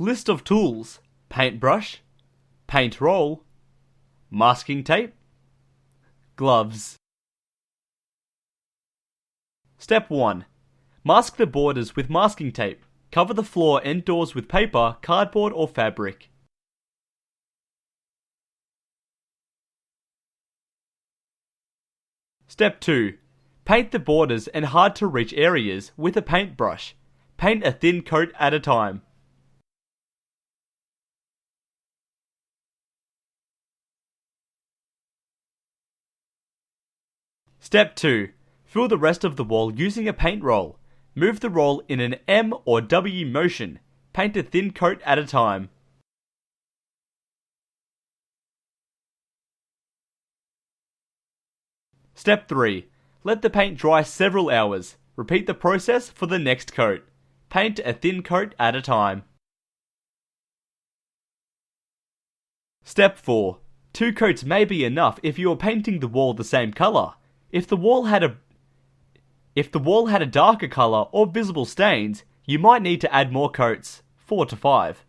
List of tools: paintbrush, paint roll, masking tape, gloves. Step 1. Mask the borders with masking tape. Cover the floor and doors with paper, cardboard or fabric. Step 2. Paint the borders and hard to reach areas with a paintbrush. Paint a thin coat at a time. Step 2. Fill the rest of the wall using a paint roll. Move the roll in an M or W motion. Paint a thin coat at a time. Step 3. Let the paint dry several hours. Repeat the process for the next coat. Paint a thin coat at a time. Step 4. 2 coats may be enough if you are painting the wall the same colour. If the wall had a darker colour or visible stains, you might need to add more coats, 4 to 5.